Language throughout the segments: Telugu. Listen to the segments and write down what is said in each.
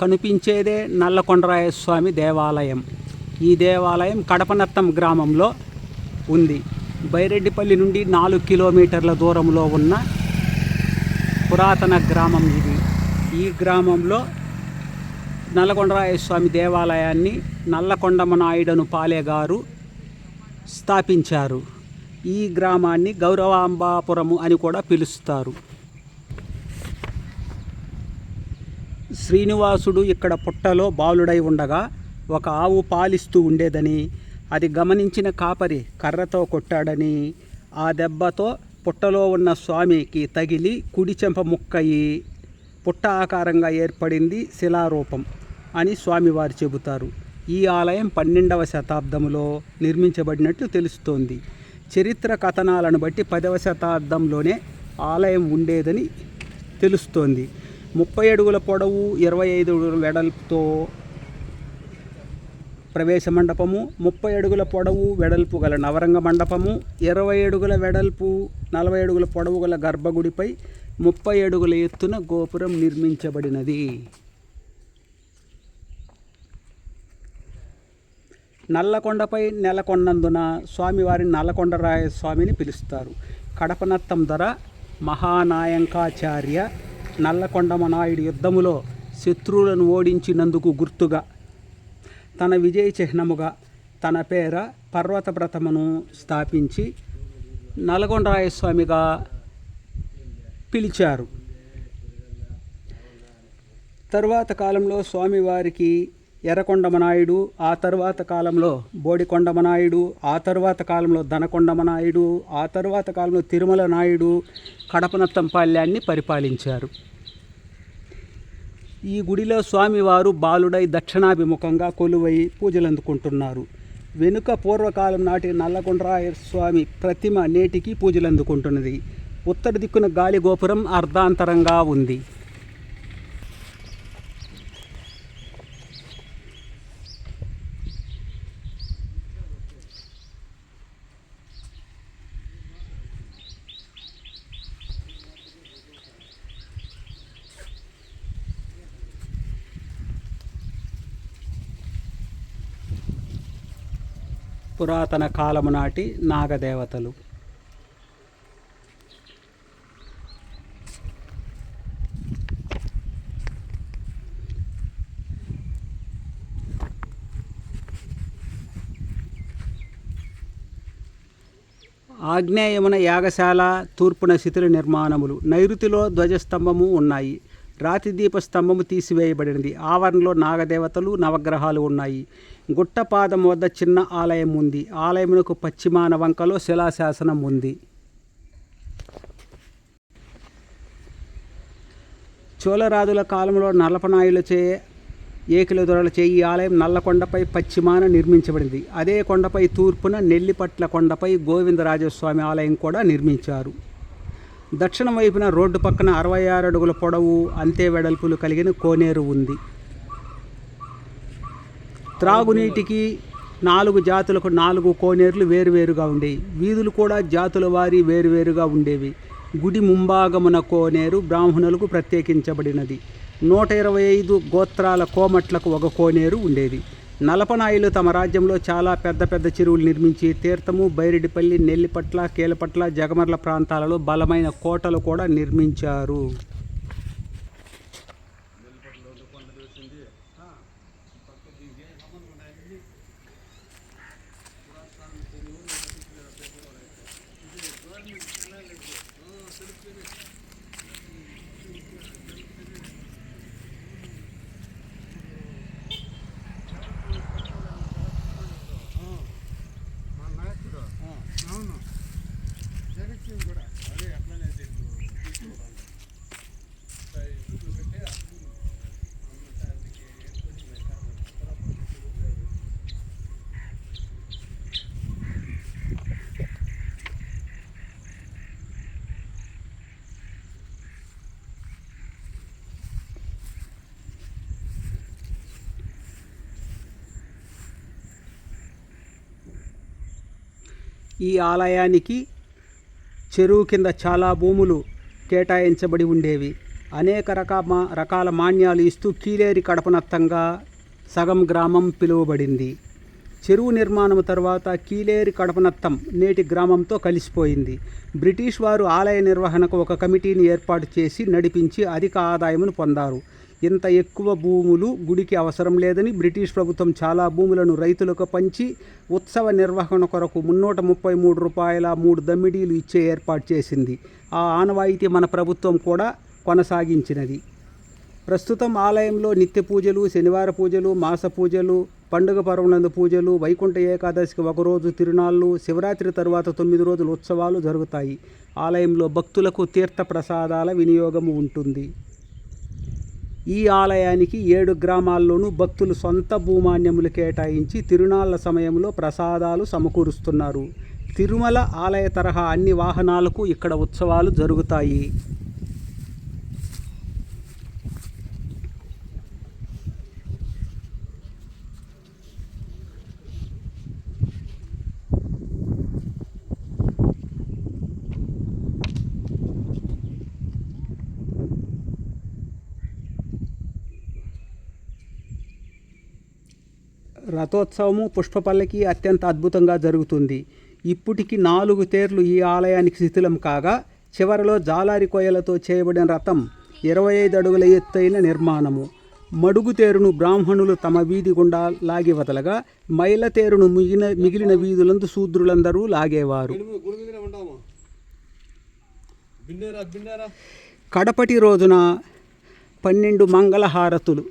కనిపించేదే నల్లకొండరాయ స్వామి దేవాలయం. ఈ దేవాలయం కడపనత్తం గ్రామంలో ఉంది. బైరెడ్డిపల్లి నుండి 4 కిలోమీటర్ల దూరంలో ఉన్న పురాతన గ్రామం ఇది. ఈ గ్రామంలో నల్లకొండరాయ స్వామి దేవాలయాన్ని నల్లకొండమనాయుడను పాలెగారు స్థాపించారు. ఈ గ్రామాన్ని గౌరవాంబాపురము అని కూడా పిలుస్తారు. శ్రీనివాసుడు ఇక్కడ పుట్టలో బాలుడై ఉండగా ఒక ఆవు పాలిస్తూ ఉండేదని, అది గమనించిన కాపరి కర్రతో కొట్టాడని, ఆ దెబ్బతో పుట్టలో ఉన్న స్వామికి తగిలి కుడి చెంప ముక్కయి పుట్ట ఆకారంగా ఏర్పడింది శిలారూపం అని స్వామివారు చెబుతారు. ఈ ఆలయం 12వ శతాబ్దంలో నిర్మించబడినట్లు తెలుస్తోంది. చరిత్ర కథనాలను బట్టి 10వ శతాబ్దంలోనే ఆలయం ఉండేదని తెలుస్తోంది. 30 అడుగుల పొడవు, 25 అడుగుల వెడల్పుతో ప్రవేశ మండపము, 30 అడుగుల పొడవు వెడల్పు గల నవరంగ మండపము, 20 అడుగుల వెడల్పు 40 అడుగుల పొడవు గల గర్భగుడిపై 30 అడుగుల ఎత్తున గోపురం నిర్మించబడినది. నల్లకొండపై నెలకొన్నందున స్వామివారిని నల్లకొండరాయ స్వామిని పిలుస్తారు. కడపనత్తం ధర మహానాయంకాచార్య నల్లకొండమనాయుడు యుద్ధములో శత్రువులను ఓడించినందుకు గుర్తుగా తన విజయ చిహ్నముగా తన పేర పర్వత వ్రతమును స్థాపించి నల్లకొండరాయ స్వామిగా పిలిచారు. తరువాత కాలంలో స్వామివారికి ఎర్రకొండమనాయుడు, ఆ తరువాత కాలంలో బోడికొండమనాయుడు, ఆ తరువాత కాలంలో దనకొండమనాయుడు, ఆ తరువాత కాలంలో తిరుమల నాయుడు కడపనత్తంపాళ్యాన్ని పరిపాలించారు. ఈ గుడిలో స్వామివారు బాలుడై దక్షిణాభిముఖంగా కొలువై పూజలు అందుకుంటున్నారు. వెనుక పూర్వకాలం నాటి నల్లకొండరాయ స్వామి ప్రతిమ నేటికి పూజలు అందుకుంటున్నది. ఉత్తర దిక్కున గాలి గోపురం అర్ధాంతరంగా ఉంది. పురాతన కాలము నాటి నాగదేవతలు. ఆగ్నేయమున యాగశాల, తూర్పున శిథిల నిర్మాణములు, నైరుతిలో ధ్వజస్తంభము ఉన్నాయి. రాతి దీప స్తంభము తీసివేయబడినది. ఆవరణలో నాగదేవతలు, నవగ్రహాలు ఉన్నాయి. గుట్టపాదం వద్ద చిన్న ఆలయం ఉంది. ఆలయమునకు పశ్చిమాన వంకలో శిలాశాసనం ఉంది. చోళరాజుల కాలంలో నల్లపనాయులచే ఏకిల దొరలచే ఈ ఆలయం నల్లకొండపై పశ్చిమాన నిర్మించబడింది. అదే కొండపై తూర్పున నెల్లిపట్ల కొండపై గోవిందరాజస్వామి ఆలయం కూడా నిర్మించారు. దక్షిణ వైపున రోడ్డు పక్కన 66 అడుగుల పొడవు, అంతే వెడల్పులు కలిగిన కోనేరు ఉంది. త్రాగునీటికి 4 జాతులకు 4 కోనేరులు వేరువేరుగా ఉండేవి. వీధులు కూడా జాతుల వారి వేరువేరుగా ఉండేవి. గుడి ముంభాగమున కోనేరు బ్రాహ్మణులకు ప్రత్యేకించబడినది. 125 గోత్రాల కోమట్లకు ఒక కోనేరు ఉండేది. నలపనాయులు తమ రాజ్యంలో చాలా పెద్ద పెద్ద చెరువులు నిర్మించి తీర్థము, బైరెడ్డిపల్లి, నెల్లిపట్ల, కేలపట్ల, జగమర్ల ప్రాంతాలలో బలమైన కోటలు కూడా నిర్మించారు. ఈ ఆలయానికి చెరువు కింద చాలా భూములు కేటాయించబడి ఉండేవి. అనేక రకాల మాన్యాలు ఇస్తూ కీలేరి కడపనత్తంగా సగం గ్రామం పిలువబడింది. చెరువు నిర్మాణం తర్వాత కీలేరి కడపనత్తం నేటి గ్రామంతో కలిసిపోయింది. బ్రిటిష్ వారు ఆలయ నిర్వహణకు ఒక కమిటీని ఏర్పాటు చేసి నడిపించి అధిక ఆదాయమును పొందారు. ఇంత ఎక్కువ భూములు గుడికి అవసరం లేదని బ్రిటిష్ ప్రభుత్వం చాలా భూములను రైతులకు పంచి ఉత్సవ నిర్వహణ కొరకు 333 రూపాయల 3 దమ్మిడీలు ఇచ్చే ఏర్పాటు చేసింది. ఆ ఆనవాయితీ మన ప్రభుత్వం కూడా కొనసాగించినది. ప్రస్తుతం ఆలయంలో నిత్య పూజలు, శనివార పూజలు, మాస పూజలు, పండుగ పర్వనందు పూజలు, వైకుంఠ ఏకాదశికి ఒకరోజు తిరునాళ్ళు, శివరాత్రి తరువాత 9 రోజులు ఉత్సవాలు జరుగుతాయి. ఆలయంలో భక్తులకు తీర్థ ప్రసాదాల వినియోగము ఉంటుంది. ఈ ఆలయానికి 7 గ్రామాల్లోనూ భక్తులు సొంత భూమాన్యములు కేటాయించి తిరునాళ్ల సమయంలో ప్రసాదాలు సమకూరుస్తున్నారు. తిరుమల ఆలయ తరహా అన్ని వాహనాలకు ఇక్కడ ఉత్సవాలు జరుగుతాయి. రథోత్సవము, పుష్పపల్లకి అత్యంత అద్భుతంగా జరుగుతుంది. ఇప్పటికి 4 తేర్లు ఈ ఆలయానికి శిథిలం కాగా చివరలో జాలారి కొయ్యలతో చేయబడిన రథం 25 అడుగుల ఎత్తైన నిర్మాణము. మడుగు తేరును బ్రాహ్మణులు తమ వీధి గుండా లాగి వదలగా మైల తేరును మిగిలిన వీధులందు శూద్రులందరూ లాగేవారు. కడపటి రోజున 12 మంగళహారతులు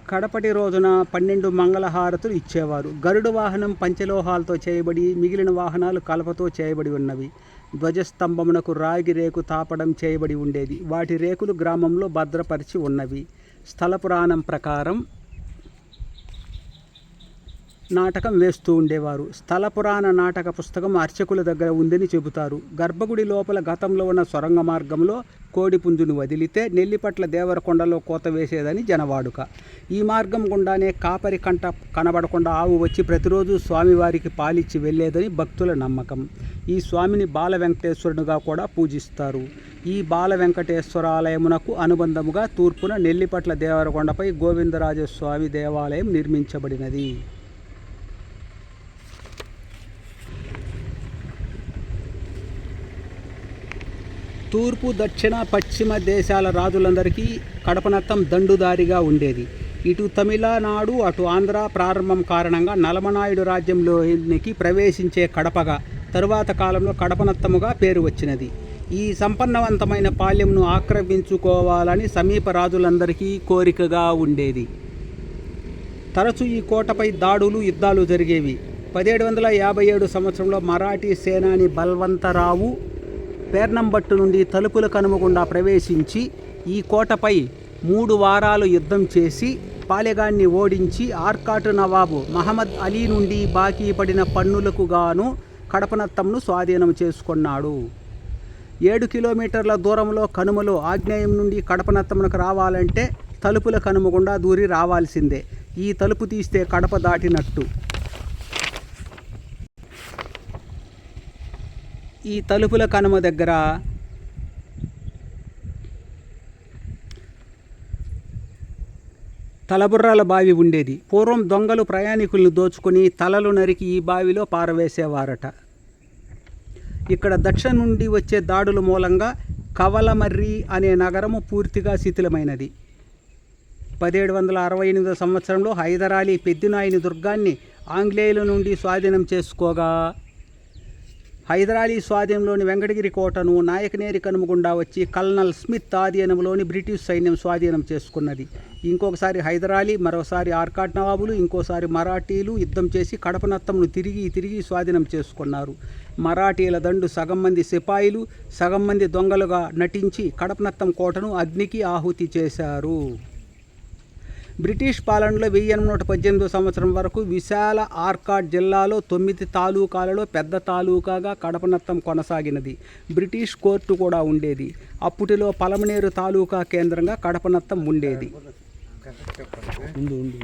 కడపటి రోజున 12 మంగళహారతులు ఇచ్చేవారు. గరుడు వాహనం పంచలోహాలతో చేయబడి, మిగిలిన వాహనాలు కలపతో చేయబడి ఉన్నవి. ధ్వజస్తంభమునకు రాగి రేకు తాపడం చేయబడి ఉండేది. వాటి రేకులు గ్రామంలో భద్రపరిచి ఉన్నవి. స్థల పురాణం ప్రకారం నాటకం వేస్తూ ఉండేవారు. స్థల పురాణ నాటక పుస్తకం అర్చకుల దగ్గర ఉందని చెబుతారు. గర్భగుడి లోపల గతంలో ఉన్న సొరంగ మార్గంలో కోడిపుంజును వదిలితే నెల్లిపట్ల దేవరకొండలో కోత వేసేదని జనవాడుక. ఈ మార్గం గుండానే కాపరి కంట కనబడకుండా ఆవు వచ్చి ప్రతిరోజు స్వామివారికి పాలిచ్చి వెళ్ళేదని భక్తుల నమ్మకం. ఈ స్వామిని బాల వెంకటేశ్వరునిగా కూడా పూజిస్తారు. ఈ బాల వెంకటేశ్వర ఆలయమునకు అనుబంధముగా తూర్పున నెల్లిపట్ల దేవరకొండపై గోవిందరాజస్వామి దేవాలయం నిర్మించబడినది. తూర్పు, దక్షిణ, పశ్చిమ దేశాల రాజులందరికీ కడపనత్తం దండుదారిగా ఉండేది. ఇటు తమిళనాడు, అటు ఆంధ్ర ప్రారంభం కారణంగా నలమనాయుడు రాజ్యంలోనికి ప్రవేశించే కడపగా తరువాత కాలంలో కడపనత్తముగా పేరు వచ్చినది. ఈ సంపన్నవంతమైన పాలెంను ఆక్రమించుకోవాలని సమీప రాజులందరికీ కోరికగా ఉండేది. తరచూ ఈ కోటపై దాడులు, యుద్ధాలు జరిగేవి. 1757 సంవత్సరంలో మరాఠీ సేనాని బల్వంతరావు పేర్నంబట్టు నుండి తలుపుల కనుమగుండా ప్రవేశించి ఈ కోటపై 3 వారాలు యుద్ధం చేసి పాలెగాన్ని ఓడించి ఆర్కాటు నవాబు మహమ్మద్ అలీ నుండి బాకీ పడిన పన్నులకు గాను కడపనత్తంను స్వాధీనం చేసుకున్నాడు. 7 కిలోమీటర్ల దూరంలో కనుమలో ఆగ్నేయం నుండి కడపనత్తమునకు రావాలంటే తలుపుల కనుమగుండా దూరి రావాల్సిందే. ఈ తలుపు తీస్తే కడప దాటినట్టు. ఈ తలుపుల కనుమ దగ్గర తలబుర్రాల బావి ఉండేది. పూర్వం దొంగలు ప్రయాణికులను దోచుకొని తలలు నరికి ఈ బావిలో పారవేసేవారట. ఇక్కడ దక్షిణ నుండి వచ్చే దాడుల మూలంగా కవలమర్రి అనే నగరము పూర్తిగా శిథిలమైనది. 1768 సంవత్సరంలో హైదరాలీ పెద్దినాయని దుర్గాన్ని ఆంగ్లేయుల నుండి స్వాధీనం చేసుకోగా హైదరాలీ స్వాధీనంలోని వెంకటగిరి కోటను నాయకనేరి కనుమగుండా వచ్చి కల్నల్ స్మిత్ ఆధీనంలోని బ్రిటిష్ సైన్యం స్వాధీనం చేసుకున్నది. ఇంకొకసారి హైదరాలీ, మరోసారి ఆర్కాట్ నవాబులు, ఇంకోసారి మరాఠీలు యుద్ధం చేసి కడపనత్తంను తిరిగి స్వాధీనం చేసుకున్నారు. మరాఠీల దండు సగం మంది సిపాయిలు, సగం మంది దొంగలుగా నటించి కడపనత్తం కోటను అగ్నికి ఆహుతి చేశారు. బ్రిటిష్ పాలనలో 1818 సంవత్సరం వరకు విశాల ఆర్కాట్ జిల్లాలో 9 తాలూకాలలో పెద్ద తాలూకాగా కడపనత్తం కొనసాగినది. బ్రిటిష్ కోర్టు కూడా ఉండేది. అప్పటిలో పలమనేరు తాలూకా కేంద్రంగా కడపనత్తం ఉండేది. ఉండు